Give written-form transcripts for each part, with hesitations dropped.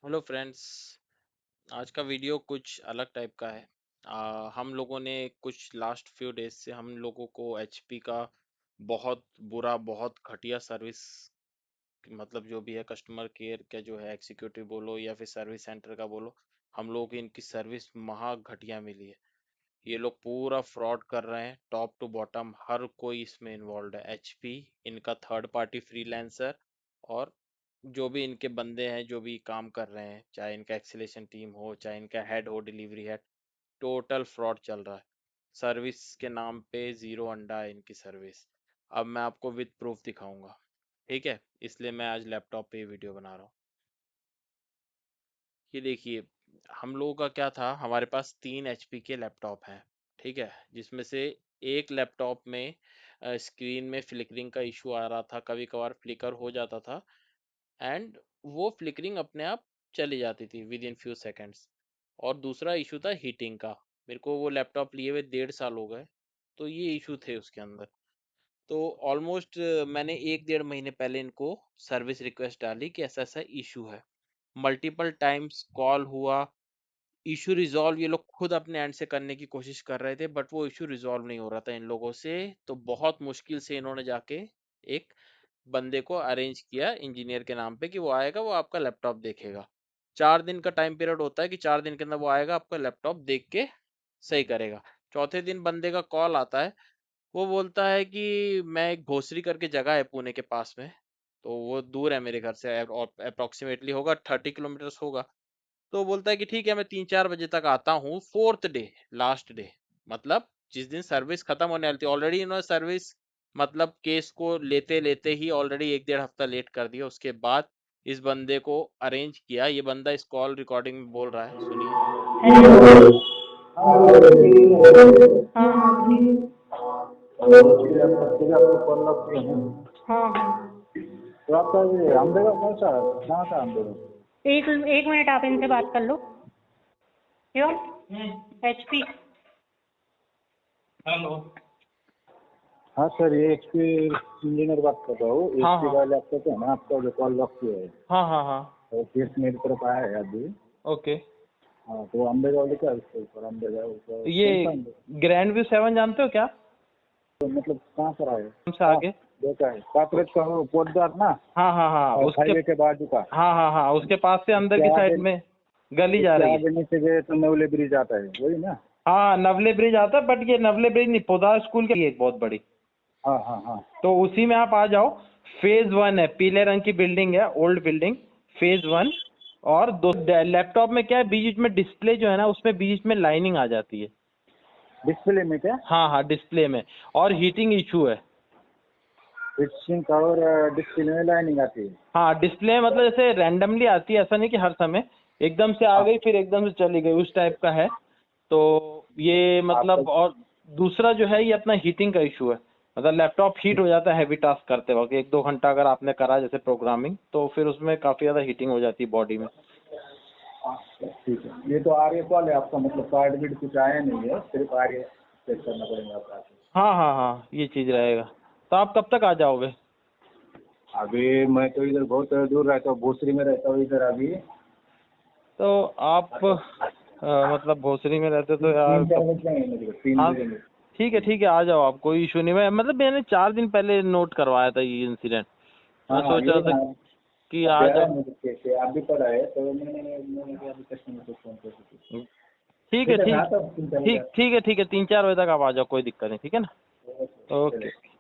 Hello friends. आज का video कुछ अलग टाइप का है। हम लोगों ने कुछ लास्ट फ्यू डेज से हम लोगों को एचपी का बहुत बुरा बहुत घटिया सर्विस, मतलब जो भी है कस्टमर केयर का जो है एग्जीक्यूटिव बोलो या फिर सर्विस सेंटर का बोलो, हम लोगों की इनकी सर्विस महा घटिया मिली है। ये लोग पूरा फ्रॉड कर रहे हैं, टॉप टू बॉटम हर कोई इसमें इन्वॉल्व है। एचपी, इनका थर्ड पार्टी फ्रीलांसर और जो भी इनके बंदे हैं जो भी काम कर रहे हैं, चाहे इनका एक्सीलेशन टीम हो चाहे इनका हेड हो डिलीवरी हेड, टोटल फ्रॉड चल रहा है। सर्विस के नाम पे जीरो अंडा है इनकी सर्विस। अब मैं आपको विद प्रूफ दिखाऊंगा, ठीक है? इसलिए मैं आज लैपटॉप पे ये वीडियो बना रहा हूँ। ये देखिए, हम लोगों का क्या था, हमारे पास 3 एचपी के लैपटॉप हैं, ठीक है? जिसमें से एक लैपटॉप में स्क्रीन में फ्लिकरिंग का इशू आ रहा था, कभी कभार फ्लिकर हो जाता था एंड वो फ्लिकरिंग अपने आप चली जाती थी विद इन फ्यू सेकेंड्स। और दूसरा इशू था हीटिंग का। मेरे को वो लैपटॉप लिए हुए 1.5 साल हो गए, तो ये इशू थे उसके अंदर। तो ऑलमोस्ट मैंने 1 डेढ़ महीने पहले इनको सर्विस रिक्वेस्ट डाली कि ऐसा ऐसा इशू है। मल्टीपल टाइम्स कॉल हुआ, इशू रिजॉल्व ये लोग खुद अपने एंड से करने की कोशिश कर रहे थे, बट वो इशू रिजॉल्व नहीं हो रहा था इन लोगों से। तो बहुत मुश्किल से इन्होंने जाके एक बंदे को अरेंज किया इंजीनियर के नाम पे कि वो आएगा, वो आपका लैपटॉप देखेगा। 4 दिन का टाइम पीरियड होता है कि 4 दिन के अंदर वो आएगा, आपका लैपटॉप देख के सही करेगा। चौथे दिन बंदे का कॉल आता है, वो बोलता है कि मैं एक भोसरी करके जगह है पुणे के पास में, तो वो दूर है मेरे घर से, अप्रोक्सीमेटली होगा 30 किलोमीटर होगा। तो बोलता है कि ठीक है मैं 3-4 बजे तक आता हूँ, फोर्थ डे, लास्ट डे, मतलब जिस दिन सर्विस खत्म होने वाली थी। ऑलरेडी इन्होंने सर्विस, मतलब केस को लेते लेते ही ऑलरेडी 1 डेढ़ हफ्ता लेट कर दिया। उसके बाद इस बंदे को अरेंज किया। ये बंदा इस कॉल रिकॉर्डिंग में बोल रहा है, सुनिए। हेलो। हाँ हेलो दीदी। हाँ हाँ बोलिए। एक्चुअली आपको कॉल लग किया ना। हाँ हाँ। तो आपका ये अम्बेगा कौन सा कहाँ का अम्बेगा? एक एक मिनट आप इनसे बात कर लो। क्यों? एचपी। हेलो। हाँ सर, ये एचपी इंजीनियर बात कर रहा हूँ। हाँ एचपी हाँ का लैपटॉप है ना आपका, जो कॉल लग किया है हाँ हाँ हाँ। तो केस मेरी तरफ आया है अभी। ओके। हाँ तो अम्बेगा वाले क्या है उसके ऊपर, अम्बेगा ऊपर ये कौन सा अम्बेगा? ग्रैंड व्यू 7 जानते हो क्या? तो मतलब कहाँ पर आया? हमसे हाँ आगे। देखा है, काकरेज का वो पोटदार ना, हाँ हाँ हाँ और उसके। हाईवे के बाजू का। हाँ हाँ हाँ उसके पास से अंदर उसके की आगे, साइड में गली जा उसके रही है। आगे नीचे गए तो नवले ब्रिज आता है, वही ना? हाँ नवले ब्रिज आता है, बट ये नवले ब्रिज नहीं, पोदार स्कूल की एक बहुत बड़ी। हाँ हाँ हाँ। तो उसी में आप आ जाओ। फेज 1 है, पीले रंग की बिल्डिंग है, ओल्ड बिल्डिंग। फेज 1। और दो लैपटॉप में क्या है, बीच में डिस्प्ले जो है ना उसमें बीच में लाइनिंग आ जाती है। डिस्प्ले में क्या? हाँ हाँ डिस्प्ले में। और हीटिंग इशू है। फिक्सिंग का और डिस्प्ले में लाइनिंग आती है। हाँ डिस्प्ले मतलब जैसे रैंडमली आती है, ऐसा नहीं कि हर समय एकदम से आ हाँ गई फिर एकदम से चली गई, उस टाइप का है। तो ये आपका। मतलब, और दूसरा जो है ये अपना हीटिंग का इशू है। मतलब लैपटॉप हीट हो जाता है हैवी टास्क करते वक्त, 1-2 घंटा अगर आपने करा जैसे प्रोग्रामिंग, तो फिर उसमें काफ़ी ज़्यादा हीटिंग हो जाती है बॉडी में। ठीक है, ये तो आर्य कॉल है आपका, मतलब कार्ड बिड कुछ आया नहीं है, सिर्फ आर्य चेक करना पड़ेगा आपका। हाँ हाँ हाँ ये चीज़ रहेगा। तो आप कब तक आ जाओगे? अभी मैं तो इधर बहुत दूर रहता हूँ, भोसरी में रहता हूँ इधर अभी। तो आप मतलब भोसरी में रहते तो यार तीन चार कब? बज जाएंगे मेरे को, 3 हाँ बजेंगे। ठीक है आ जाओ आप, कोई इशू नहीं। मैं मतलब मैंने 4 दिन पहले नोट करवाया था ये इंसिडेंट। मैं हाँ सोच ये रहा था ना, कि अभी आ आया जाओ। मुझे कैसे, आप भी पड़ा है तो मैंने कहा अभी कस्टमर को फोन कर सकते। ठीक है ठीक है, मैं ठीक आता हूँ 3-4 बजे। ठीक है 3-4 बजे तक आप आ जाओ, कोई दिक्कत नहीं, ठीक है ना? ओके। चलो।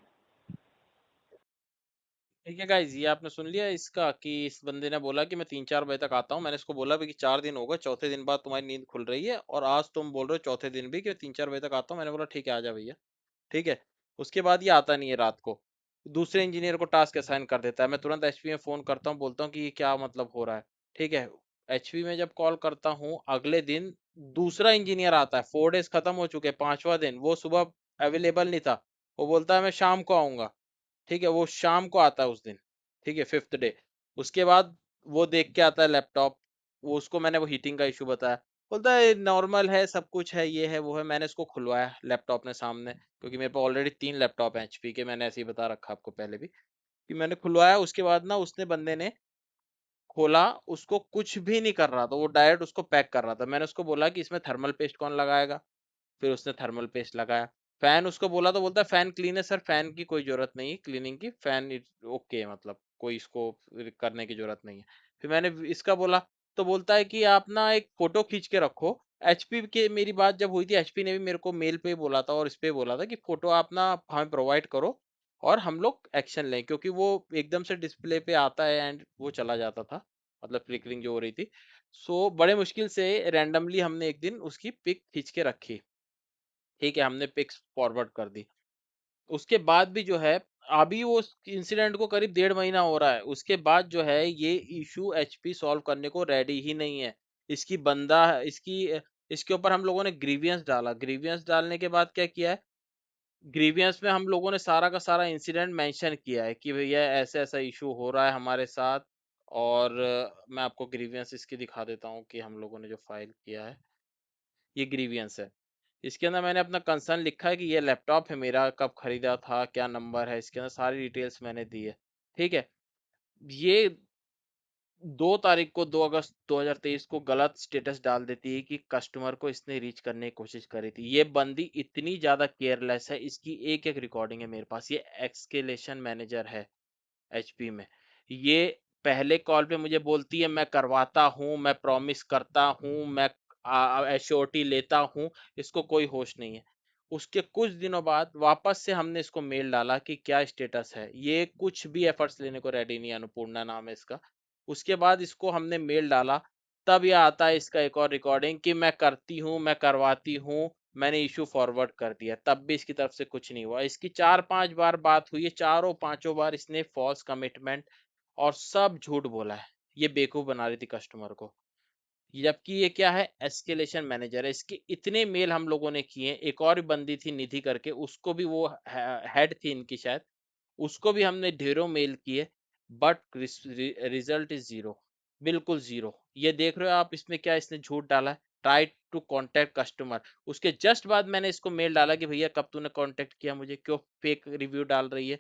ठीक है गाइज, ये आपने सुन लिया इसका कि इस बंदे ने बोला कि मैं 3-4 बजे तक आता हूँ। मैंने इसको बोला भी कि 4 दिन हो गए, चौथे दिन बाद तुम्हारी नींद खुल रही है और आज तुम बोल रहे हो चौथे दिन भी कि 3-4 बजे तक आता हूँ। मैंने बोला ठीक है आ जा भैया, ठीक है। उसके बाद ये आता नहीं है रात को, दूसरे इंजीनियर को टास्क असाइन कर देता है। मैं तुरंत एचपी में फोन करता हूँ, बोलता हूँ कि ये क्या मतलब हो रहा है, ठीक है। एचपी में जब कॉल करता हूँ, अगले दिन दूसरा इंजीनियर आता है। 4 डेज खत्म हो चुके, 5वां दिन, वो सुबह अवेलेबल नहीं था। वो बोलता है मैं शाम को आऊंगा, ठीक है। वो शाम को आता है उस दिन, ठीक है, 5th डे। उसके बाद वो देख के आता है लैपटॉप, वो उसको मैंने वो हीटिंग का इशू बताया। बोलता है नॉर्मल है, सब कुछ है, ये है वो है। मैंने इसको खुलवाया लैपटॉप ने सामने, क्योंकि मेरे पास ऑलरेडी 3 लैपटॉप हैं एचपी के, मैंने ऐसे ही बता रखा आपको पहले भी कि मैंने खुलवाया। उसके बाद ना उसने बंदे ने खोला, उसको कुछ भी नहीं कर रहा था, वो डायरेक्ट उसको पैक कर रहा था। मैंने उसको बोला कि इसमें थर्मल पेस्ट कौन लगाएगा? फिर उसने थर्मल पेस्ट लगाया। फैन उसको बोला तो बोलता है फैन क्लीन है सर, फैन की कोई ज़रूरत नहीं है क्लीनिंग की, फैन इट्स ओके, मतलब कोई इसको करने की ज़रूरत नहीं है। फिर मैंने इसका बोला तो बोलता है कि आप ना एक फ़ोटो खींच के रखो। एचपी के मेरी बात जब हुई थी, एचपी ने भी मेरे को मेल पे बोला था और इस पे बोला था कि फ़ोटो आप ना हमें प्रोवाइड करो और हम लोग एक्शन लें, क्योंकि वो एकदम से डिस्प्ले पे आता है एंड वो चला जाता था, मतलब फ्लिकरिंग जो हो रही थी। सो बड़े मुश्किल से रैंडमली हमने एक दिन उसकी पिक खींच के रखी। ठीक है, हमने पिक्स फॉरवर्ड कर दी। उसके बाद भी जो है, अभी वो इंसिडेंट को करीब 1.5 महीना हो रहा है। उसके बाद जो है ये इश्यू एचपी सॉल्व करने को रेडी ही नहीं है। इसकी बंदा इसके ऊपर हम लोगों ने ग्रीवियंस डाला। ग्रीवियंस डालने के बाद क्या किया है, ग्रीवियंस में हम लोगों ने सारा का सारा इंसिडेंट मेंशन किया है कि भैया ऐसा-ऐसा इश्यू हो रहा है हमारे साथ। और मैं आपको ग्रीवियंस इसकी दिखा देता हूँ कि हम लोगों ने जो फाइल किया है, ये ग्रीवियंस है। इसके अंदर मैंने अपना कंसर्न लिखा है कि ये लैपटॉप है मेरा, कब खरीदा था, क्या नंबर है, इसके अंदर सारी डिटेल्स मैंने दी है। ठीक है? ये 2 तारीख को 2 अगस्त 2023 को गलत स्टेटस डाल देती है कि कस्टमर को इसने रीच करने की कोशिश करी थी। ये बंदी इतनी ज़्यादा केयरलेस है, इसकी एक-एक रिकॉर्डिंग है मेरे पास। ये एस्केलेशन मैनेजर है एचपी में। ये पहले कॉल पे मुझे बोलती है मैं करवाता हूँ, मैं प्रॉमिस करता हूँ, मैं एश्योरिटी लेता हूँ, इसको कोई होश नहीं है। उसके कुछ दिनों बाद वापस से हमने इसको मेल डाला कि क्या स्टेटस है। ये कुछ भी एफर्ट्स लेने को रेडी नहीं है, अन्नपूर्णा नाम है इसका। उसके बाद इसको हमने मेल डाला, तब ये आता है इसका एक और रिकॉर्डिंग कि मैं करती हूँ, मैं करवाती हूँ, मैंने इश्यू फॉरवर्ड कर दिया, तब भी इसकी तरफ से कुछ नहीं हुआ। इसकी 4-5 बार बात हुई है, चारों पाँचों बार इसने फॉल्स कमिटमेंट और सब झूठ बोला है। ये बेवकूफ़ बना रही थी कस्टमर को। जबकि ये क्या है, एस्केलेशन मैनेजर है। इसके इतने मेल हम लोगों ने किए हैं। एक और बंदी थी निधि करके, उसको भी वो हेड थी इनकी शायद, उसको भी हमने ढेरों मेल किए, बट रिजल्ट इज जीरो, बिल्कुल जीरो। ये देख रहे हो आप, इसमें क्या इसने झूठ डाला है, ट्राई टू कांटेक्ट कस्टमर। उसके जस्ट बाद मैंने इसको मेल डाला कि भैया कब तूने कांटेक्ट किया मुझे, क्यों फेक रिव्यू डाल रही है।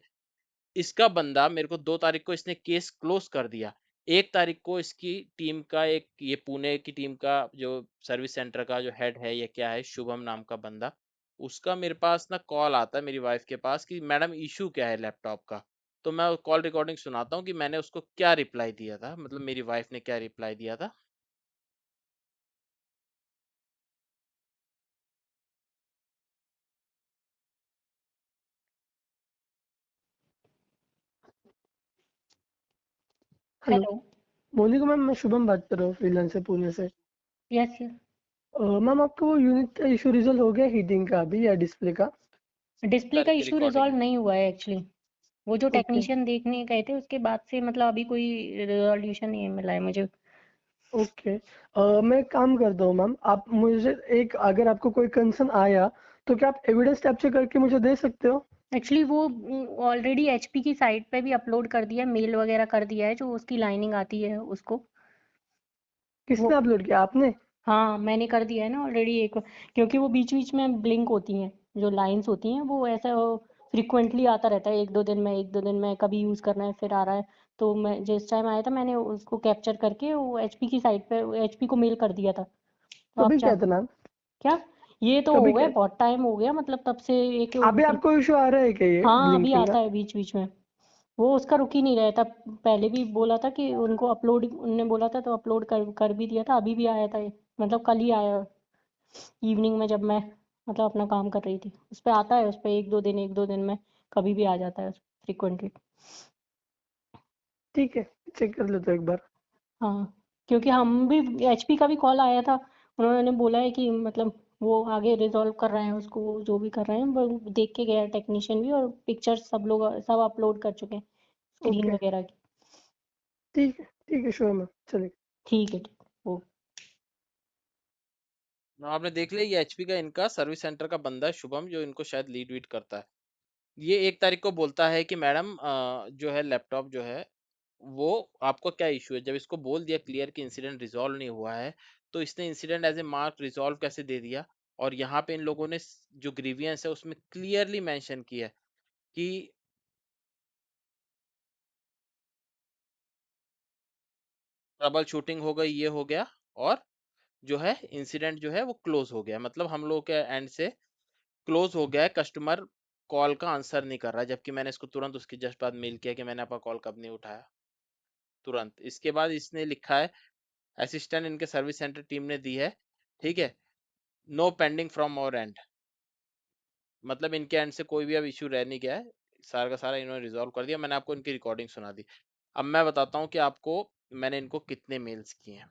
इसका बंदा मेरे को 2 तारीख को इसने केस क्लोज कर दिया। 1 तारीख को इसकी टीम का एक, ये पुणे की टीम का जो सर्विस सेंटर का जो हेड है या क्या है, शुभम नाम का बंदा, उसका मेरे पास ना कॉल आता है मेरी वाइफ के पास कि मैडम इश्यू क्या है लैपटॉप का। तो मैं कॉल रिकॉर्डिंग सुनाता हूँ कि मैंने उसको क्या रिप्लाई दिया था, मतलब मेरी वाइफ ने क्या रिप्लाई दिया था। हेलो। हेलो। मोनिका मैम, मैं शुभम बात कर रहा हूँ फ्रीलांसर पुणे से। Yes yes. मैम, आपका वो यूनिट का इशू रिजल्व हो गया हीटिंग का अभी या डिस्प्ले का? डिस्प्ले का सर की इशू रिकॉर्डिंग रिजॉल्व है। नहीं हुआ है एक्चुअली। वो जो ओके टेक्नीशियन देखने गए थे उसके बाद से मतलब अभी कोई रिजोल्यूशन नहीं मिला है मुझे। ओके। मैं एक काम करता हूँ मैम, आप मुझे एक, अगर आपको कोई कंसर्न आया तो क्या आप एविडेंस कैप्चर करके मुझे दे सकते हो? एक्चुअली वो ऑलरेडी एचपी की साइट पे भी अपलोड कर दिया है, मेल वगैरह कर दिया है, जो उसकी लाइनिंग आती है उसको। वो किसने अपलोड किया, आपने? हाँ, मैंने कर दिया है ना ऑलरेडी एक, क्योंकि वो बीच बीच में ब्लिंक होती हैं, जो लाइंस होती हैं वो ऐसा फ्रिक्वेंटली आता रहता है, एक दो दिन में कभी यूज़ करना है फिर आ रहा है। तो मैं जिस टाइम आया था मैंने उसको कैप्चर करके वो एचपी की साइट पे एचपी को मेल कर दिया था। तो आप कभी चाह क्या था मैम? क्या, ये तो हो कभी गया क्या? बहुत टाइम हो गया, मतलब तब से एक अभी आपको इशू आ रहा है क्या ये हाँ अभी ब्लिंकिंग आता का? है बीच बीच में। वो उसका रुक ही नहीं रहा था। पहले भी बोला था कि उनको अपलोड, उनने बोला था तो अपलोड कर भी दिया था, अभी भी आया था ये, मतलब कल ही आया इवनिंग में, जब मैं मतलब अपना काम कर रही थी। उस पे आता है, उस पे एक दो दिन में कभी भी आ जाता है फ्रिक्वेंटली। ठीक है, चेक कर लेते हो एक बार। हाँ, क्योंकि हम भी, एचपी का भी कॉल आया था, उन्होंने बोला है कि मतलब वो आगे रिजॉल्व कर रहे हैं उसको, वो जो भी कर रहे हैं वो देख के गया टेक्नीशियन भी, और पिक्चर्स सब लोग सब अपलोड कर चुके हैं स्क्रीन ओके, वगैरह की। ठीक है श्योर मैम, चलिए। ठीक है ठीक। ओ आपने देख लिया, ये एचपी का इनका सर्विस सेंटर का बंदा है शुभम, जो इनको शायद लीड वीड करता है। ये 1 तारीख को बोलता है कि मैडम जो है लैपटॉप जो है, वो आपको क्या इश्यू है? जब इसको बोल दिया क्लियर कि इंसिडेंट रिज़ॉल्व नहीं हुआ है, तो इसने incident as a mark resolve कैसे दे दिया? और यहाँ पे इन लोगों ने जो ग्रीवियंस है उसमें क्लियरली मेंशन किया है कि ट्रबल शूटिंग हो गई, ये हो गया, और जो है इंसिडेंट जो है वो क्लोज हो गया, मतलब हम लोग के एंड से क्लोज हो गया है। कस्टमर कॉल का आंसर नहीं कर रहा है, जबकि मैंने इसको तुरंत उसके जस्ट बाद मेल किया कि मैंने आपका कॉल कब नहीं उठाया, तुरंत। इसके बाद इसने लिखा है, असिस्टेंट इनके सर्विस सेंटर टीम ने दी है, ठीक है, no pending from our end, मतलब इनके एंड से कोई भी अब इशू रह नहीं गया है, सारा का सारा इन्होंने रिजॉल्व कर दिया। मैंने आपको इनकी रिकॉर्डिंग सुना दी। अब मैं बताता हूँ कि आपको मैंने इनको कितने मेल्स किए हैं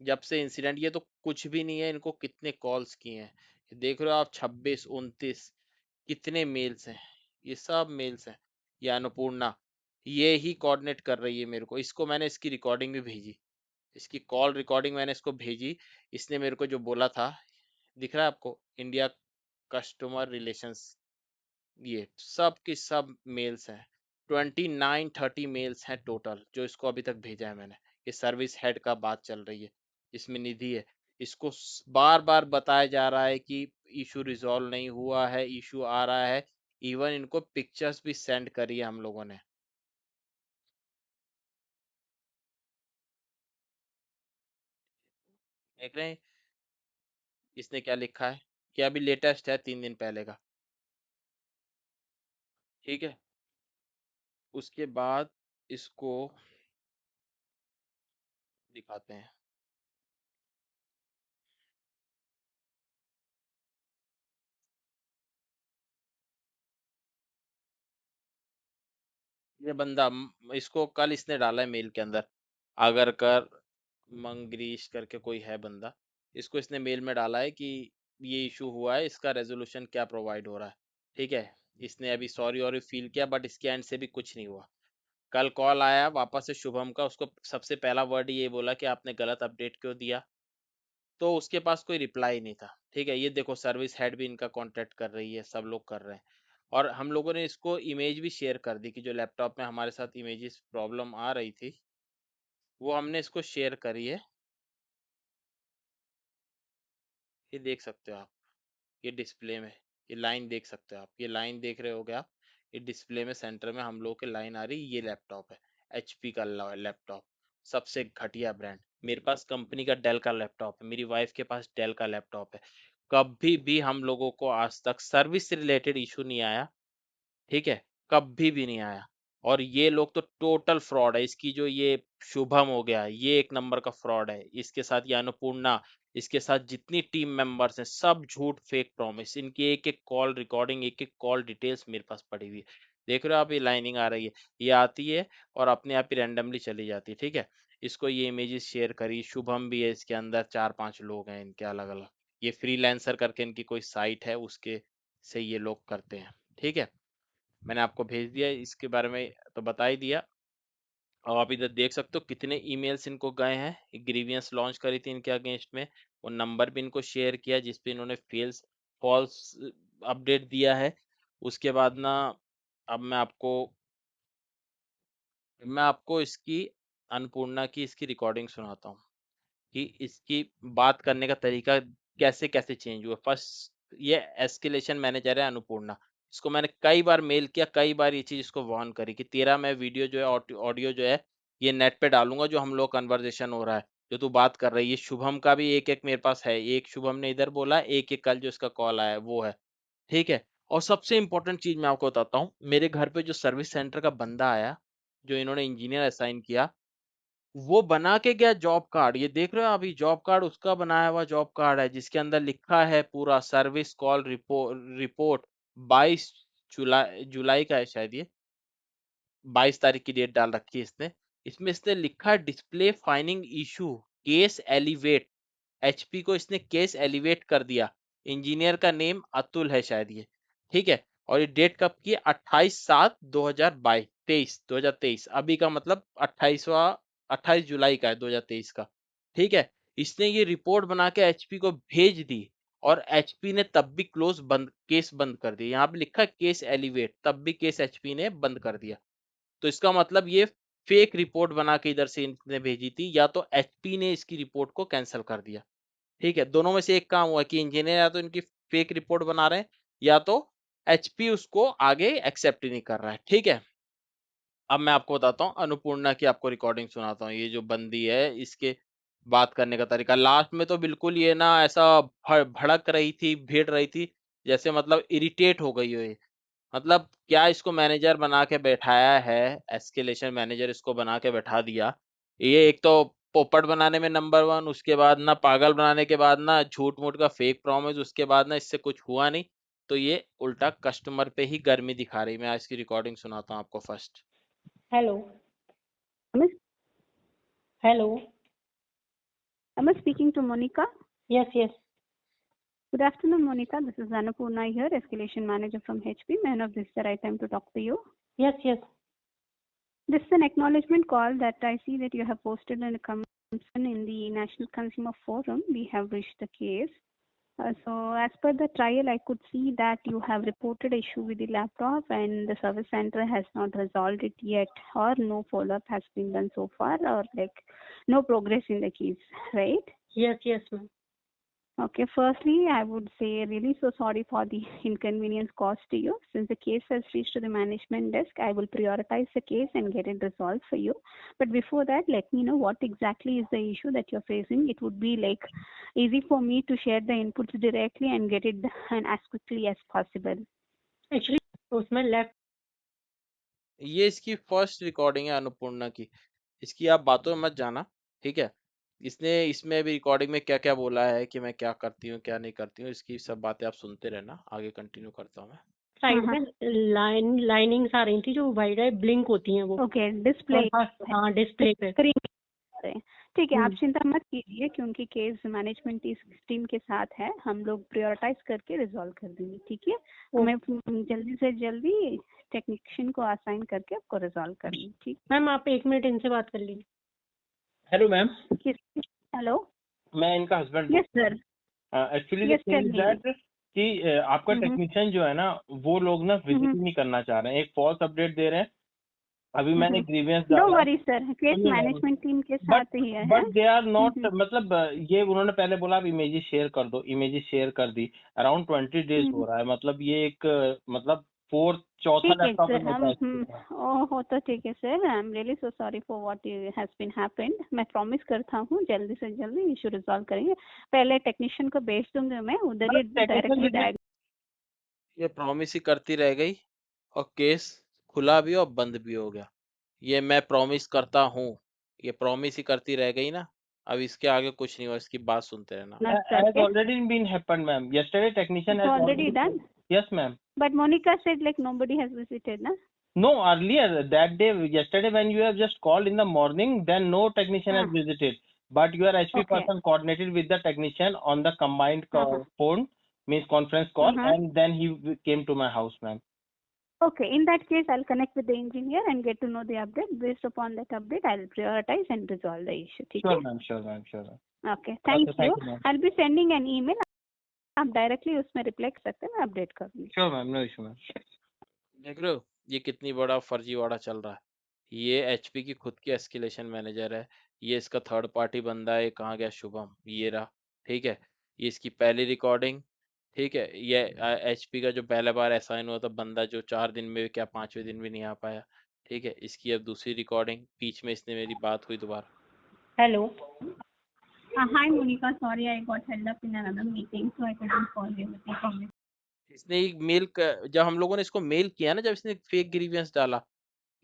जब से इंसिडेंट, ये तो कुछ भी नहीं है, इनको कितने कॉल्स किए हैं देख रहे हो आप, 26, 29, कितने मेल्स हैं, ये सब मेल्स हैं। ये अन्नपूर्णा, ये ही कोऑर्डिनेट कर रही है मेरे को, इसको मैंने इसकी रिकॉर्डिंग भी भेजी, इसकी कॉल रिकॉर्डिंग मैंने इसको भेजी। इसने मेरे को जो बोला था, दिख रहा है आपको, इंडिया कस्टमर रिलेशंस, ये सब की सब मेल्स हैं। 29-30 मेल्स हैं टोटल जो इसको अभी तक भेजा है मैंने। ये सर्विस हेड का बात चल रही है, इसमें निधि है, इसको बार बार बताया जा रहा है कि इशू रिजॉल्व नहीं हुआ है, इशू आ रहा है। इवन इनको पिक्चर्स भी सेंड करी है हम लोगों ने। देख रहे हैं इसने क्या लिखा है, कि अभी लेटेस्ट है 3 दिन पहले का, ठीक है। उसके बाद इसको दिखाते हैं, ये बंदा इसको कल इसने डाला है मेल के अंदर, अगर कर मंगरीश करके कोई है बंदा, इसको इसने मेल में डाला है कि ये इशू हुआ है, इसका रेजोल्यूशन क्या प्रोवाइड हो रहा है, ठीक है। इसने अभी सॉरी और फील किया, बट इसके एंड से भी कुछ नहीं हुआ। कल कॉल आया वापस से शुभम का, उसको सबसे पहला वर्ड ये बोला कि आपने गलत अपडेट क्यों दिया, तो उसके पास कोई रिप्लाई नहीं था, ठीक है। ये देखो सर्विस हेड भी इनका कांटेक्ट कर रही है, सब लोग कर रहे हैं। और हम लोगों ने इसको इमेज भी शेयर कर दी कि जो लैपटॉप में हमारे साथ इमेजेस प्रॉब्लम आ रही थी, वो हमने इसको शेयर करी है। ये देख सकते हो आप, ये डिस्प्ले में ये लाइन देख सकते हो आप, ये लाइन देख रहे होगे आप, ये डिस्प्ले में सेंटर में हम लोग के लाइन आ रही, ये लैपटॉप है एचपी का लैपटॉप, सबसे घटिया ब्रांड। मेरे पास कंपनी का डेल का लैपटॉप है, मेरी वाइफ के पास डेल का लैपटॉप है। कभी भी हम लोगों को आज तक सर्विस से रिलेटेड इशू नहीं आया, ठीक है, कभी भी नहीं आया। और ये लोग तो टोटल फ्रॉड है, इसकी जो ये शुभम हो गया, ये एक नंबर का फ्रॉड है, इसके साथ ये अन्नपूर्णा, इसके साथ जितनी टीम मेंबर्स हैं, सब झूठ फेक प्रॉमिस, इनकी एक एक कॉल रिकॉर्डिंग, एक एक कॉल डिटेल्स मेरे पास पड़ी हुई है। देख रहे हो आप, ये लाइनिंग आ रही है, ये आती है और अपने आप ही रैंडमली चली जाती है, ठीक है। इसको ये इमेजेस शेयर करी, शुभम भी है इसके अंदर, 4-5 लोग हैं इनके अलग अलग, ये फ्रीलांसर करके इनकी कोई साइट है, उसके से ये लोग करते हैं, ठीक है। मैंने आपको भेज दिया, इसके बारे में तो बता ही दिया। और आप इधर देख सकते हो कितने ईमेल्स इनको गए हैं, ग्रीवियंस लॉन्च करी थी इनके अगेंस्ट में, वो नंबर भी इनको शेयर किया जिसपे इन्होंने फॉल्स अपडेट दिया है। उसके बाद ना, अब मैं आपको इसकी अन्नपूर्णा की इसकी रिकॉर्डिंग सुनाता हूँ कि इसकी बात करने का तरीका कैसे कैसे चेंज हुआ। फर्स्ट, ये एस्केलेशन मैनेजर है अन्नपूर्णा, इसको मैंने कई बार मेल किया, कई बार ये चीज इसको वार्न करी कि तेरा मैं वीडियो जो है, ऑडियो जो है, ये नेट पे डालूंगा, जो हम लोग कन्वर्सेशन हो रहा है, जो तू बात कर रही है। शुभम का भी एक एक मेरे पास है, एक शुभम ने इधर बोला, एक एक कल जो इसका कॉल आया है वो है, ठीक है। और सबसे इंपॉर्टेंट चीज मैं आपको बताता हूँ, मेरे घर पे जो सर्विस सेंटर का बंदा आया, जो इन्होंने इंजीनियर असाइन किया, वो बना के गया जॉब कार्ड, ये देख रहे हो अभी जॉब कार्ड, उसका बनाया हुआ जॉब कार्ड है, जिसके अंदर लिखा है पूरा सर्विस कॉल रिपोर्ट 22 जुलाई जुलाई का है शायद, ये 22 तारीख की डेट डाल रखी है इसने। इसमें इसने लिखा है display fining issue, case elevate, HP को इसने केस एलिवेट कर दिया। इंजीनियर का नेम अतुल है शायद ये, ठीक है। और ये डेट कब की है, 28/7/2023, अभी का मतलब 28 जुलाई का है 2023 का, ठीक है। इसने ये रिपोर्ट बना के एचपी को भेज दी, और एचपी ने तब भी केस बंद कर दिया। यहाँ पे लिखा केस एलिवेट, तब भी केस एचपी ने बंद कर दिया। तो इसका मतलब ये फेक रिपोर्ट बना के इधर से इनने भेजी थी, या तो एचपी ने इसकी रिपोर्ट को कैंसिल कर दिया, ठीक है। दोनों में से एक काम हुआ कि इंजीनियर या तो इनकी फेक रिपोर्ट बना रहे हैं, या तो एचपी उसको आगे एक्सेप्ट ही नहीं कर रहा है, ठीक है। अब मैं आपको बताता हूँ अन्नपूर्णा की आपको रिकॉर्डिंग सुनाता हूँ। ये जो बंदी है इसके बात करने का तरीका लास्ट में तो बिल्कुल ये ना ऐसा भड़क रही थी, भिड़ रही थी, जैसे मतलब इरिटेट हो गई हो ये। मतलब क्या इसको मैनेजर बना के बैठाया है, एस्केलेशन मैनेजर इसको बना के बैठा दिया। ये एक तो पोपट बनाने में नंबर 1, उसके बाद ना पागल बनाने के बाद ना झूठ-मूठ का फेक प्रॉमिस, उसके बाद ना इससे कुछ हुआ नहीं, तो ये उल्टा कस्टमर पे ही गर्मी दिखा रही। मैं इसकी रिकॉर्डिंग सुनाता हूँ आपको first. Hello hello Am I speaking to Monica? Yes yes Good afternoon, Monica. This is Annapurna here, Escalation Manager from HP. May I know if this is the right time to talk to you? Yes yes This is an acknowledgement call that I see that you have posted in a concern in the National Consumer Forum. We have reached the case. So as per the trial, I could see that you have reported issue with the laptop and the service center has not resolved it yet, or no follow-up has been done so far, or like no progress in the case, right? Yes ma'am Okay, firstly, I would say really so sorry for the inconvenience caused to you. Since the case has reached to the management desk, I will prioritize the case and get it resolved for you. But before that, let me know what exactly is the issue that you're facing. It would be like easy for me to share the inputs directly and get it done as quickly as possible. Actually उसमें left ये इसकी first recording है अन्नपूर्णा की। इसकी आप बातों में मत जाना, ठीक है? इसने इसमें भी रिकॉर्डिंग में क्या-क्या बोला है कि मैं क्या करती हूँ, क्या नहीं करती हूँ, इसकी सब बातें आप सुनते रहना। आगे कंटिन्यू करता हूँ मैं। साइड में लाइनिंग्स आ रही थी जो वाइट ब्लिंक होती हैं वो Okay, display. हाँ डिस्प्ले पे स्क्रीन ठीक है, आप चिंता मत कीजिए क्योंकि केस मैनेजमेंट टीम के साथ है, हम लोग प्रायोरिटाइज करके रिजॉल्व कर देंगे, ठीक है? मैं जल्दी से जल्दी टेक्नीशियन को असाइन करके आपको रिजॉल्व कर दूँ, ठीक? मैम आप 1 मिनट इनसे बात कर लीजिए। हेलो मैम, हेलो, मैं इनका husband yes sir, actually Yes, tell is me. That कि आपका टेक्नीशियन जो है ना वो लोग ना विजिट नहीं करना चाह रहे हैं, एक फॉल्स अपडेट दे रहे हैं। अभी मैंने ग्रीवियंस नो डाला वरी सर, केस सुनिए मैम, मैनेजमेंट टीम के बट साथ ही है। बट दे आर नॉट मतलब ये उन्होंने पहले बोला आप इमेजेस शेयर कर दो, इमेजेस शेयर कर दी। अराउंड 20 डेज हो रहा है, मतलब ये एक मतलब चौथा ठीक है लैपटॉप सर, है हम मेरा। ओह तो ठीक है sir, I am really so sorry for what has been happened. मैं प्रॉमिस करता हूँ जल्दी से जल्दी इशू रिजॉल्व करेंगे। पहले टेक्नीशियन को भेज दूंगी मैं, उधर ही डायरेक्टली ये प्रॉमिस ही करती रह गई और केस खुला भी और बंद भी हो गया। ये मैं प्रॉमिस करता हूँ, ये प्रॉमिस ही करती रह गई ना। अब इसके आगे कुछ नहीं हुआ, इसकी बात सुनते रहना। Has already been happened, ma'am. Yesterday, technician has already done. Yes, ma'am. But Monica said like nobody has visited, na? No, earlier that day, yesterday when you have just called in the morning, then no technician has visited. But your HP person coordinated with the technician on the combined phone, means conference call, and then he came to my house, ma'am. Okay, in that case, I'll connect with the engineer and get to know the update. Based upon that update, I'll prioritize and resolve the issue. Sure, ma'am. Sure, ma'am. Sure, ma'am. Okay, thank you. ma'am. I'll be sending an email. आप directly उसमें reply कर सकते हैं, मैं update कर दूंगी। Sure, ma'am. No issue, ma'am. देख रहे हो ये कितनी बड़ा फर्जीवाड़ा चल रहा है। ये एचपी की खुद की एस्केलेशन मैनेजर है, ये इसका थर्ड पार्टी बंदा है। कहाँ गया शुभम, ये रहा, ठीक है। ये इसकी पहली रिकॉर्डिंग, ठीक है। ये एचपी का जो पहला बार असाइन हुआ था बंदा, जो 4 दिन में क्या 5वें दिन भी नहीं आ पाया, ठीक है। इसकी अब दूसरी रिकॉर्डिंग, बीच में इसने मेरी बात हुई दोबारा। Hello Hi Monica, sorry I got held up in another meeting, so I couldn't call you. इसने एक मेल जब हम लोगों ने इसको मेल किया ना, जब इसने फेक ग्रीवियंस डाला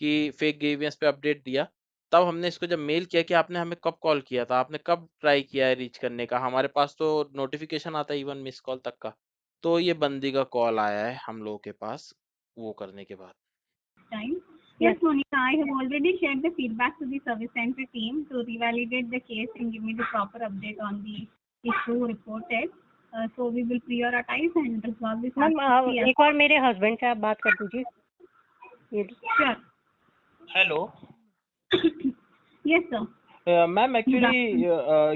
कि फेक ग्रीवियंस पे अपडेट दिया, तब हमने इसको जब मेल किया कि आपने हमें कब कॉल किया था, आपने कब ट्राई किया है रीच करने का, हमारे पास तो नोटिफिकेशन आता है इवन मिस कॉल तक का। तो ये बंदी का कॉल आया है हम लोगों के पास वो करने के बाद। Time. Yes, Monica, I have already shared the feedback to the service center team to revalidate the case and give me the proper update on the issue reported. So we will prioritize and resolve this. Ma'am एक और मेरे husband से आप बात कर दीजिए। Sure. Hello. Yes, sir. Ma'am, actually,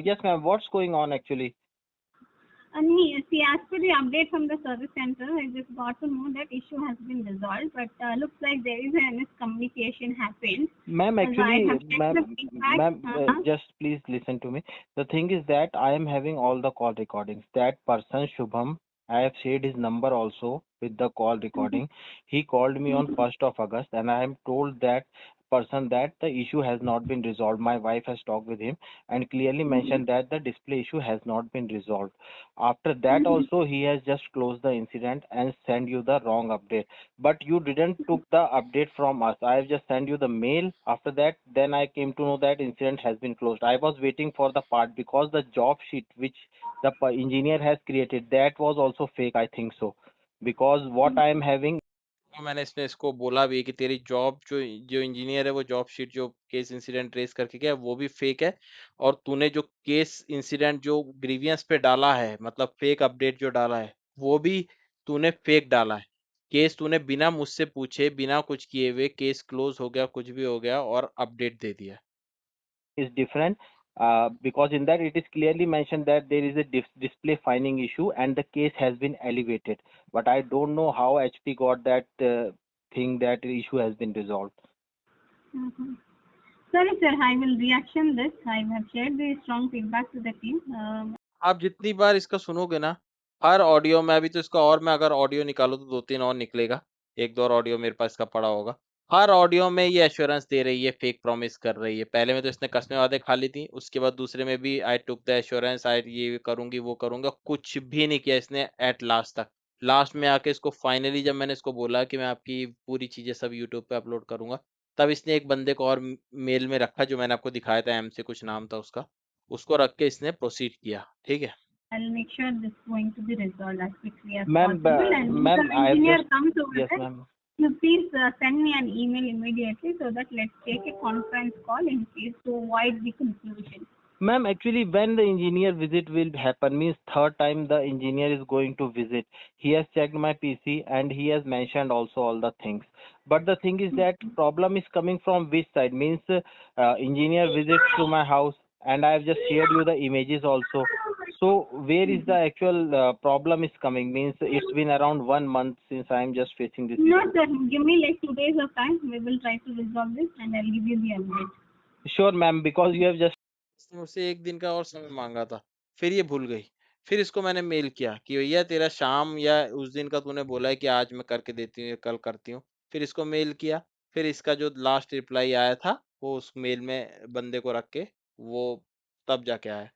yes, ma'am. What's going on actually? See, as per the update from the service center, I just got to know that issue has been resolved, but looks like there is a miscommunication happened. Ma'am, actually, ma'am, Uh-huh. just please listen to me. The thing is that I am having all the call recordings. That person, Shubham, I have shared his number also with the call recording. He called me on 1st of August and I am told that person that the issue has not been resolved. My wife has talked with him and clearly mentioned that the display issue has not been resolved. After that also he has just closed the incident and sent you the wrong update. But you didn't took the update from us. I have just sent you the mail. After that, then I came to know that incident has been closed. I was waiting for the part because the job sheet which the engineer has created, that was also fake, I think so. Because what I am having, तो मैंने इसको बोला भी कि तेरी job जो engineer है वो जॉब शीट जो केस इंसिडेंट रेज करके गया वो भी फेक है, और तूने जो केस इंसिडेंट जो ग्रीवियंस पे डाला है, मतलब फेक अपडेट जो डाला है, वो भी तूने फेक डाला है। केस तूने बिना मुझसे पूछे, बिना कुछ किए हुए केस क्लोज हो गया, कुछ भी हो गया, और अपडेट दे दिया। is different because in that it is clearly mentioned that there is a display finding issue and the case has been elevated. But I don't know how HP got that thing that issue has been resolved. Sorry, sir. I will reaction this. I have shared the strong feedback to the team. आप जितनी बार इसका सुनोगे ना, हर audio में, अभी तो इसका और मैं अगर ऑडियो निकालूं तो 2-3 और निकलेगा, 1-2 और ऑडियो मेरे पास इसका पड़ा होगा। हर ऑडियो में ये एश्योरेंस दे रही है, फेक प्रॉमिस कर रही है। पहले में तो इसने कस्में वादे खा ली थी, उसके बाद दूसरे में भी आई टुक द एश्योरेंस, आई ये करूंगी वो करूंगा, कुछ भी नहीं किया इसने एट लास्ट तक। लास्ट में आके इसको फाइनली जब मैंने इसको बोला कि मैं आपकी पूरी चीजें सब यूट्यूब पे अपलोड करूंगा, तब इसने एक बंदे को और मेल में रखा, जो मैंने आपको दिखाया था, एम से कुछ नाम था उसका, उसको रख के इसने प्रोसीड किया। ठीक है, I'll make sure this is going to be resolved as quickly as Ma'am, possible. And if ma'am, the I have engineer just, comes over yes, there, ma'am. you please send me an email immediately so that let's take a conference call in case to avoid the confusion. Ma'am, actually, when the engineer visit will happen, means third time the engineer is going to visit. He has checked my PC and he has mentioned also all the things. But the thing is that problem is coming from which side? Means engineer visits to my house and I have just shared you the images also. So where is the actual problem is coming? Means it's been around 1 month since I am just facing this. No, sir. Give me like 2 days of time. We will try to resolve this and I'll give you the update. Sure, ma'am, because you have just इसने मुझसे 1 दिन का और समय मांगा था, फिर ये भूल गई। फिर इसको मैंने मेल किया कि भैया तेरा शाम या उस दिन का तूने बोला है कि आज मैं करके देती हूँ या कल करती हूँ। फिर इसको मेल किया, फिर इसका जो लास्ट रिप्लाई आया था, वो उस मेल में बंदे को रख के वो तब जाके आया।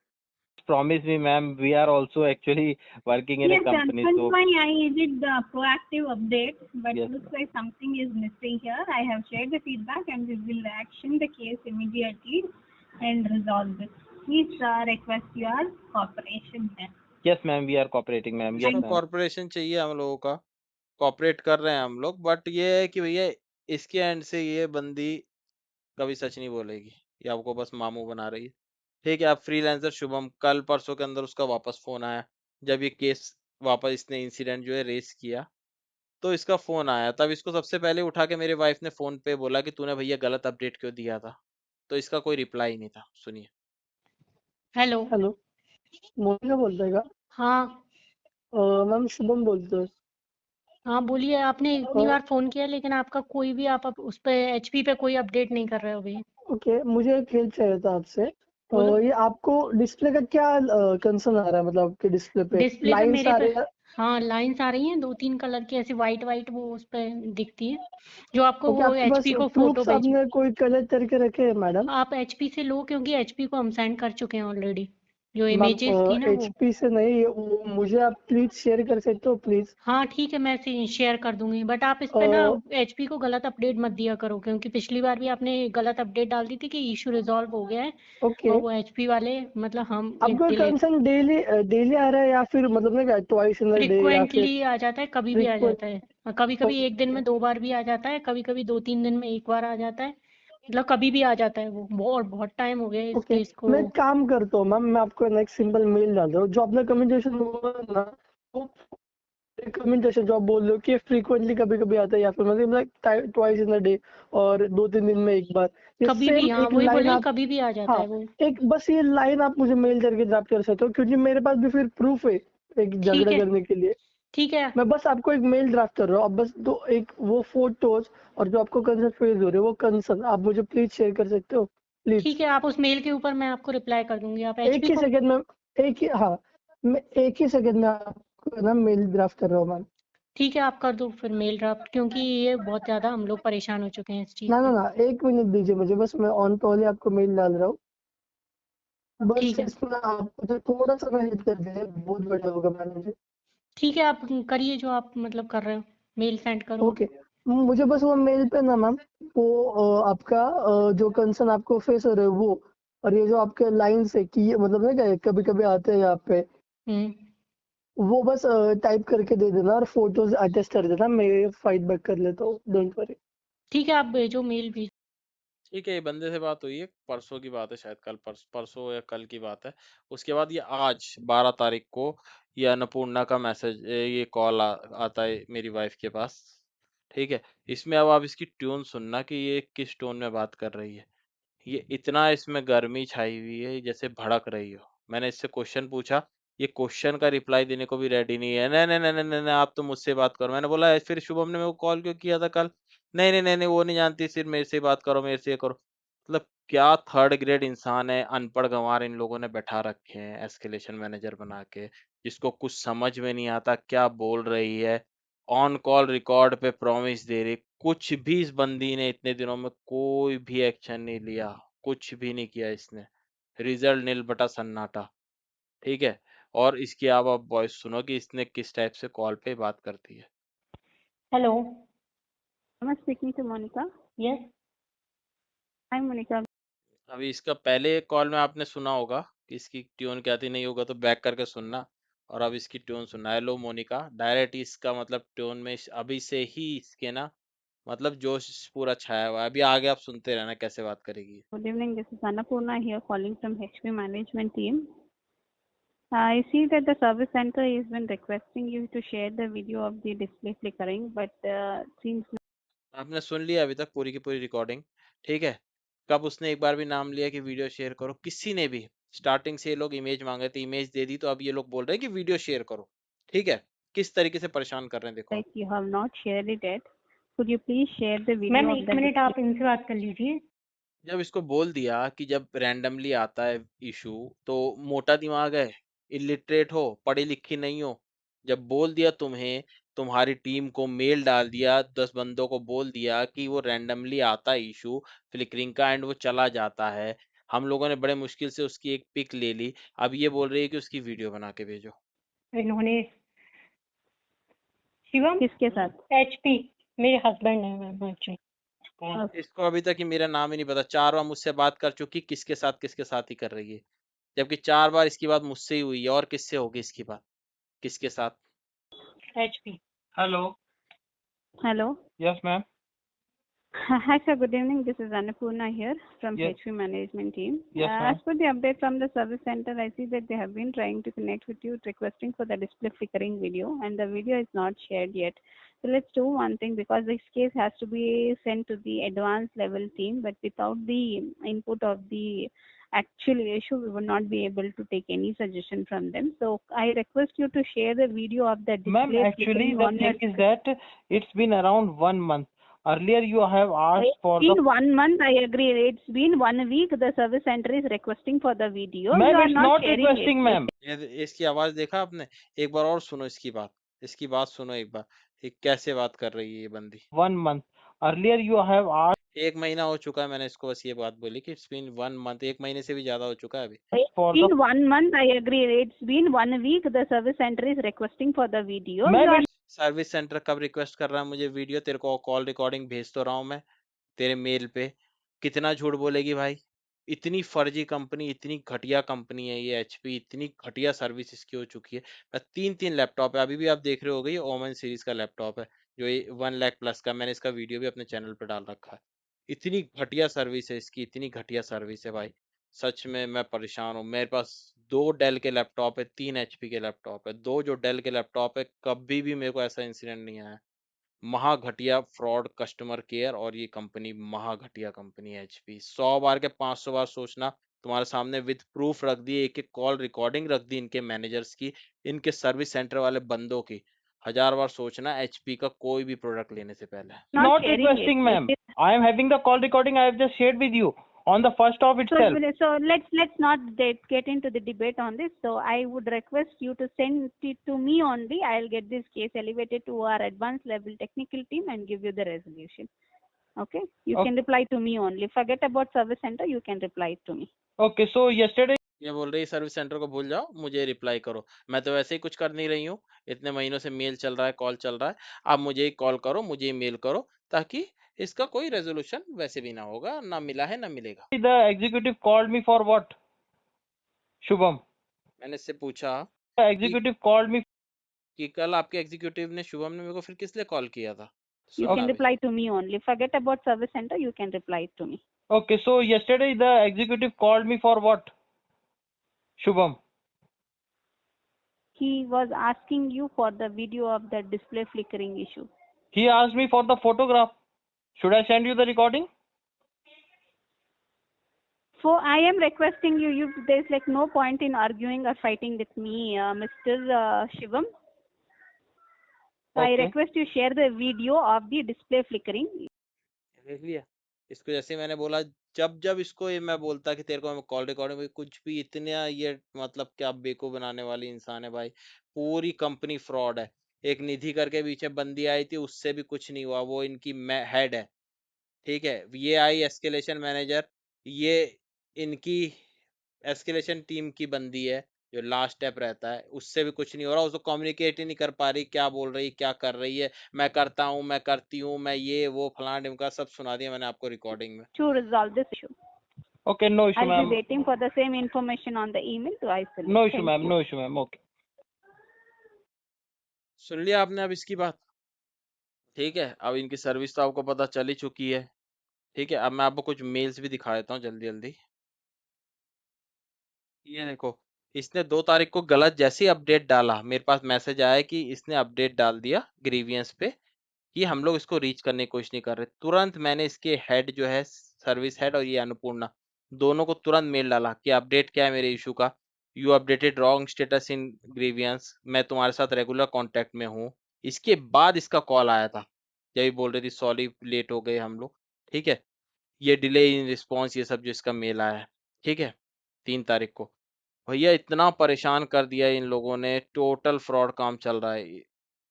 promise me, ma'am, we are also actually working in Yes, a company. that's So why I did the proactive update, but yes, looks like something is missing here. I have shared the feedback and we will action the case immediately and resolve this. Please request your cooperation here. yes, ma'am, we are cooperating, ma'am. Yes, इसका ma'am. Corporation चाहिए हम लोगों का, cooperate कर रहे हैं हम लोग, बट ये है कि भैया इसके एंड से ये बंदी कभी सच नहीं बोलेगी, ये आपको बस मामू बना रही है। ठीक है, आप फ्रीलांसर शुभम, कल परसों के अंदर उसका वापस फोन आया, जब ये केस वापस इसने इंसिडेंट जो है रेस किया, तो इसका फोन आया, तब इसको सबसे पहले उठा के मेरे वाइफ ने फोन पे बोला कि तूने भैया गलत अपडेट क्यों दिया था, तो इसका कोई रिप्लाई नहीं था। सुनिए। हेलो। हेलो, मोनिका बोल रहे का? हाँ मैम शुभम बोलते हैं। हाँ, बोलिए। आपने इतनी बार फोन किया लेकिन आपका कोई भी आप उस पे एचपी पे कोई अपडेट नहीं कर रहे हो अभी। ओके, मुझे एक हेल्प चाहिए था आपसे। बोलो। ये आपको डिस्प्ले का क्या कंसर्न आ रहा है, मतलब कि डिस्प्ले पे डिस्प्ले पे लाइंस मेरे आ पे रही है? हाँ लाइंस आ रही हैं, 2-3 कलर की ऐसी वाइट वाइट, वो उस पे दिखती है, जो आपको ओके, वो आपके पास एचपी को फोटो प्रूफ्स भेज। आपने कोई कलेक्ट करके रखे हैं मैडम? आप एचपी से लो, क्योंकि एचपी को हम सेंड कर चुके हैं ऑलरेडी, जो मैम इमेजेस थी ना वो। एचपी से नहीं, वो मुझे आप प्लीज शेयर कर सकते हो प्लीज? हाँ ठीक है, मैं शेयर कर दूंगी, बट आप इस पे ना एचपी को गलत अपडेट मत दिया करो, क्योंकि पिछली बार भी आपने गलत अपडेट डाल दी थी कि इशू रिजॉल्व हो गया है। ओके, और वो एचपी वाले मतलब हम आपका कंसर्न डेली आ रहा है या फिर मतलब ना ट्वाइस इन अ डे या फिर फ्रिक्वेंटली आ जाता है, कभी भी आ जाता है, कभी कभी एक दिन में 2 बार भी आ जाता है, कभी कभी 2-3 दिन में 1 बार आ जाता है, मतलब कभी भी आ जाता है। वो बहुत टाइम हो गया है इस ओके, केस को। मैं एक काम करता हूँ मैम, मैं आपको नेक्स्ट सिंपल मेल डाल रहा हूँ। जो अपना कम्युनिकेशन हुआ ना, वो कम्युनिकेशन जो आप बोल रहे हो कि फ्रीक्वेंटली कभी कभी आता है या फिर मतलब ट्वाइस इन अ डे और 2-3 दिन में एक बार, ये कभी सेम भी, हाँ एक वही लाइन बोले, आप, कभी भी आ जाता हाँ है वो। एक बस ये लाइन आप मुझे मेल करके ड्राफ्ट कर सकते हो, क्योंकि मेरे पास भी फिर प्रूफ है एक झगड़ा है। करने के लिए। ठीक है, मैं बस आपको एक मेल ड्राफ्ट कर रहा हूँ, अब बस दो एक वो फोटोज और जो आपको कंसर्न फेस हो रहे हैं वो कंसर्न आप मुझे प्लीज शेयर कर सकते हो प्लीज? ठीक है, आप उस मेल के ऊपर मैं आपको रिप्लाई कर दूंगी। आप एक एचपी ही को सेकंड में, एक ही, हाँ मैं एक ही सेकंड में आपको ना मेल ड्राफ्ट कर रहा हूँ मैम। ठीक है, आप कर दो फिर मेल ड्राफ्ट, क्योंकि ये बहुत ज्यादा हम लोग परेशान हो चुके हैं इस चीज ना ना से। ना, 1 मिनट दीजिए मुझे, बस मैं ऑन कॉल ही आपको मेल डाल रहा हूँ। बस ठीक है, इसमें आप मुझे थोड़ा सा हेल्प कर दीजिए, बहुत बढ़िया होगा मैनेजर। ठीक है, आप करिए जो आप मतलब कर रहे हो, मेल सेंड करो। ओके, मुझे बस वो मेल पे ना मैम, वो आपका जो कंसर्न आपको फेस हो रहा है वो, और ये जो आपके लाइन्स है कि ये मतलब ना क्या कभी कभी आते हैं यहाँ पे, वो बस टाइप करके दे देना और फोटोज अटैच कर देना, मैं फाइट बैक कर लेता हूँ, डोंट वरी। ठीक है, आप भेजो मेल भेज। ठीक है, ये बंदे से बात हुई है, परसों की बात है, शायद कल परसों या कल की बात है। उसके बाद ये आज 12 तारीख को ये अन्नपूर्णा का मैसेज, ये कॉल आता है मेरी वाइफ के पास। ठीक है, इसमें अब आप इसकी ट्यून सुनना कि ये किस टोन में बात कर रही है। ये इतना इसमें गर्मी छाई हुई है जैसे भड़क रही हो। मैंने इससे क्वेश्चन पूछा, ये क्वेश्चन का रिप्लाई देने को भी रेडी नहीं है। नहीं नहीं नहीं नहीं नहीं नहीं, आप तो मुझसे बात करो। मैंने बोला फिर शुभम ने मेरे को कॉल क्यों किया था कल? नहीं नहीं नहीं नहीं, वो नहीं जानती, सिर्फ मेरे से बात करो, मेरे से ये करो। मतलब क्या थर्ड ग्रेड इंसान है, अनपढ़ गंवार इन लोगों ने बैठा रखे हैं एस्केलेशन मैनेजर बना के, जिसको कुछ समझ में नहीं आता क्या बोल रही है। ऑन कॉल रिकॉर्ड पे प्रॉमिस दे रही, कुछ भी इस बंदी ने इतने दिनों में कोई भी एक्शन नहीं लिया, कुछ भी नहीं किया इसने। रिजल्ट नील बटा सन्नाटा। ठीक है, और इसकी आप वॉइस सुनो कि इसने किस टाइप से कॉल पे बात करती है। Hello, Am I speaking to Monica? Yes, Hi, Monica. अभी इसका पहले कॉल में आपने सुना होगा कि इसकी ट्यून क्या थी, नहीं होगा तो बैक करके सुनना। और अब इसकी ट्यून सुनना। हेलो मोनिका, डायरेक्ट इसका मतलब ट्यून में अभी से ही इसके ना मतलब जोश पूरा छाया हुआ है। अभी आगे आप सुनते रहना कैसे बात करेगी। Good evening. This is Annapurna here calling from HP management team. I see that the service center has been requesting you to share the video of the display flickering, but seems आपने सुन लिया अभी तक पूरी की पूरी recording? ठीक है, कब उसने एक बार भी नाम लिया कि वीडियो शेयर करो? किसी ने भी। स्टार्टिंग से ये लोग इमेज मांगे थे, इमेज दे दी, तो अब ये लोग बोल रहे हैं कि वीडियो शेयर करो। ठीक है, किस तरीके से परेशान कर रहे हैं देखो आप। like you have not shared it yet. Could you please share the video ma'am of एक the मिनट display? आप इनसे बात कर लीजिए। जब इसको बोल दिया कि जब रैंडमली आता है इशू तो मोटा दिमाग है, इलिटरेट हो, पढ़ी लिखी नहीं हो, जब बोल दिया तुम्हें, तुम्हारी टीम को मेल डाल दिया, 10 बंदों को बोल दिया कि वो रैंडमली आता है इशू फ्लिकरिंग का एंड वो चला जाता है, हम लोगों ने बड़े मुश्किल से उसकी एक पिक ले ली, अब ये बोल रही है कि उसकी वीडियो बना के भेजो। इन्होंने शिवम किसके साथ? एचपी मेरे हस्बैंड है मैम एक्चुअली। इसको अभी तक ही मेरा नाम ही नहीं पता, 4 बार मुझसे बात कर चुकी, किसके साथ ही कर रही है, जबकि 4 बार इसकी बात मुझसे ही हुई है, और किससे होगी इसकी बात, किसके साथ? HP. Hello. Hello. Yes, ma'am. Hi, sir. Good evening. This is Annapurna here from Yes. HP management team. Yes, ma'am. As per the update from the service center, I see that they have been trying to connect with you, requesting for the display flickering video, and the video is not shared yet. So let's do one thing, because this case has to be sent to the advanced level team, but without the input of the actual issue, we will not be able to take any suggestion from them. So I request you to share the video of the Ma'am, display actually flickering the on your thing is that it's been around 1 month. Earlier you have asked for in the... 1 month. I agree. It's been 1 week. The service center is requesting for the video. You Ma'am, are it's not not sharing requesting, it. ma'am. इसकी आवाज देखा आपने? एक बार और सुनो इसकी बात सुनो एक बार, ये कैसे बात कर रही है ये बंदी। 1 month. Earlier you have asked 1 महीना हो चुका है, मैंने इसको बस ये बात बोली कि इट्स बीन 1 मंथ, 1 महीने से भी ज्यादा हो चुका है अभी। for the... In 1 month, I agree. It's been 1 week. The service center is requesting for the video. Ma'am, You are service centre कब रिक्वेस्ट कर रहा है मुझे वीडियो? तेरे को कॉल रिकॉर्डिंग भेज तो रहा हूँ मैं तेरे मेल पे। कितना झूठ बोलेगी भाई? इतनी फर्जी कंपनी, इतनी घटिया कंपनी है ये एचपी, इतनी घटिया सर्विस इसकी हो चुकी है। 3-3 लैपटॉप है, अभी भी आप देख रहे होगे ये ओमेन सीरीज का लैपटॉप है, जो ये 1 लाख प्लस का, मैंने इसका वीडियो भी अपने चैनल पे डाल रखा है। इतनी घटिया सर्विस है इसकी, इतनी घटिया सर्विस है भाई, सच में मैं परेशान हूँ। मेरे पास 2 डेल के लैपटॉप है, 3 एचपी के लैपटॉप है। 2 जो डेल के लैपटॉप है, कभी भी मेरे को ऐसा इंसिडेंट नहीं आया। महा घटिया फ्रॉड कस्टमर केयर, और ये कंपनी महा घटिया कंपनी है एचपी। 100 बार के 500 बार सोचना, तुम्हारे सामने विद प्रूफ रख दी, एक एक कॉल रिकॉर्डिंग रख दी इनके मैनेजर्स की, इनके सर्विस सेंटर वाले बंदों की। 1000 बार सोचना एचपी का कोई भी प्रोडक्ट लेने से पहले। not not sharing requesting, it. ma'am. I am having the call recording. I have just shared with you. on the first of itself. So let's not get into the debate on this. So I would request you to send it to me only. I'll get this case elevated to our advanced level technical team and give you the resolution. Okay? You Okay. can reply to me only. Forget about service center. You can reply to me. Okay, so yesterday ये बोल रही service centre को भूल जाओ, मुझे reply करो। मैं तो वैसे ही कुछ कर नहीं रही हूँ, इतने महीनों से मेल चल रहा है, कॉल चल रहा है। आप मुझे ही कॉल करो, मुझे ही मेल करो, ताकि इसका कोई रेजोल्यूशन वैसे भी ना होगा, ना मिला है ना मिलेगा। the executive called me for what? Shubham. मैंने इससे पूछा The executive called me. कि कल आपके एग्जीक्यूटिव ने, शुभम ने मेरे को फिर किस लिए कॉल किया था? You सुनना can अभी। reply to me only. Forget about service center. You can reply to me. Okay, so yesterday the executive called me for what? Shubham. He was asking you for the video of the display flickering issue. He asked me for the photograph. Should I send you the recording? So I am requesting you, there's like no point in arguing or fighting with me, Mr. Shivam. I Okay. request you share the video of the display flickering. देख लिया इसको, जैसे मैंने बोला, जब इसको ये मैं बोलता कि तेरे को कॉल रिकॉर्डिंग में कुछ भी, इतना ये मतलब क्या बेवकूफ बनाने वाली इंसान है भाई। पूरी कंपनी फ्रॉड है। एक निधि करके पीछे बंदी आई थी, उससे भी कुछ नहीं हुआ, वो इनकी हेड है, ठीक है। ये आई एस्केलेशन मैनेजर, ये इनकी एस्केलेशन टीम की बंदी है, जो लास्ट स्टेप रहता है, उससे भी कुछ नहीं हो रहा। उसको कम्युनिकेट ही नहीं कर पा रही, क्या बोल रही, क्या कर रही है। मैं करता हूँ, मैं करती हूँ, मैं ये वो फलाना ढिमका सब सुना दिया मैंने आपको रिकॉर्डिंग में। To resolve this issue. Okay, no issue, I'll ma'am. be waiting for the same information on the email to isolate. No issue, Thank ma'am. you. No issue, ma'am. Okay. सुन लिया आपने अब इसकी बात, ठीक है। अब इनकी सर्विस तो आपको पता चल ही चुकी है, ठीक है। अब मैं आपको कुछ मेल्स भी दिखा देता हूँ जल्दी जल्दी। ये देखो, इसने 2 तारीख को गलत जैसे ही अपडेट डाला, मेरे पास मैसेज आया कि इसने अपडेट डाल दिया ग्रीवियंस पे कि हम लोग इसको रीच करने की कोशिश नहीं कर रहे। तुरंत मैंने इसके हेड जो है, सर्विस हेड और ये अन्नपूर्णा, दोनों को तुरंत मेल डाला कि अपडेट क्या है मेरे इशू का। You updated wrong status in grievance, मैं तुम्हारे साथ रेगुलर कांटेक्ट में हूँ। इसके बाद इसका कॉल आया था, जब ये बोल रही थी सॉरी लेट हो गए हम लोग, ठीक है। ये डिले इन रिस्पॉन्स, ये सब जो इसका मेल आया है, ठीक है, 3 तारीख को। भैया इतना परेशान कर दिया इन लोगों ने, टोटल फ्रॉड काम चल रहा है,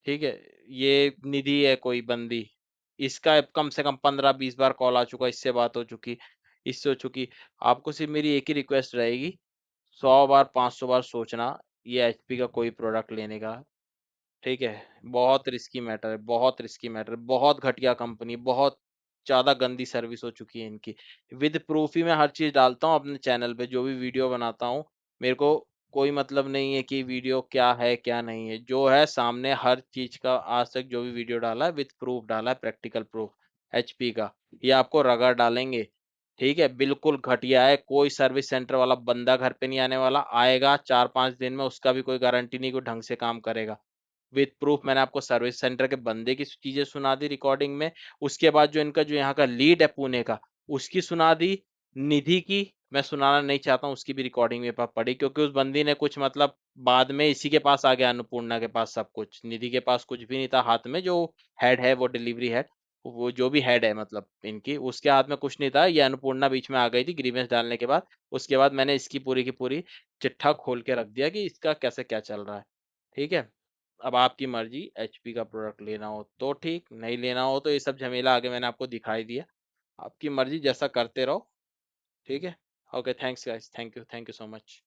ठीक है। ये निधि है कोई बंदी, इसका कम से कम 15-20 बार कॉल आ चुका, इससे बात हो चुकी, इससे हो चुकी। आपको सिर्फ मेरी एक ही रिक्वेस्ट रहेगी, 100 बार 500 बार सोचना ये एचपी का कोई प्रोडक्ट लेने का, ठीक है। बहुत रिस्की मैटर है, बहुत रिस्की मैटर, बहुत घटिया कंपनी, बहुत ज़्यादा गंदी सर्विस हो चुकी है इनकी। विद प्रूफ ही मैं हर चीज़ डालता हूँ अपने चैनल पे, जो भी वीडियो बनाता हूँ। मेरे को कोई मतलब नहीं है कि वीडियो क्या है क्या नहीं है, जो है सामने हर चीज़ का आज तक जो भी वीडियो डाला है विद प्रूफ डाला है, प्रैक्टिकल प्रूफ एचपी का। ये आपको रगड़ डालेंगे, ठीक है। बिल्कुल घटिया है, कोई सर्विस सेंटर वाला बंदा घर पे नहीं आने वाला, आएगा 4-5 दिन में, उसका भी कोई गारंटी नहीं कोई ढंग से काम करेगा। विद प्रूफ मैंने आपको सर्विस सेंटर के बंदे की चीजें सुना दी रिकॉर्डिंग में, उसके बाद जो इनका जो यहाँ का लीड है पुणे का, उसकी सुना दी। निधि की मैं सुनाना नहीं चाहता हूँ, उसकी भी रिकॉर्डिंग मेरे पास पड़ी, क्योंकि उस बंदी ने कुछ मतलब बाद में इसी के पास आ गया, अन्नपूर्णा के पास सब कुछ, निधि के पास कुछ भी नहीं था हाथ में। जो हेड है वो डिलीवरी हेड, वो जो भी हेड है मतलब इनकी, उसके हाथ में कुछ नहीं था। ये अन्नपूर्णा बीच में आ गई थी ग्रीवेंस डालने के बाद। उसके बाद मैंने इसकी पूरी की पूरी चिट्ठा खोल के रख दिया कि इसका कैसे क्या चल रहा है, ठीक है। अब आपकी मर्जी, एचपी का प्रोडक्ट लेना हो तो ठीक, नहीं लेना हो तो ये सब झमेला आगे मैंने आपको दिखाई दिया। आपकी मर्जी, जैसा करते रहो, ठीक है। Okay, thanks guys, thank you so much.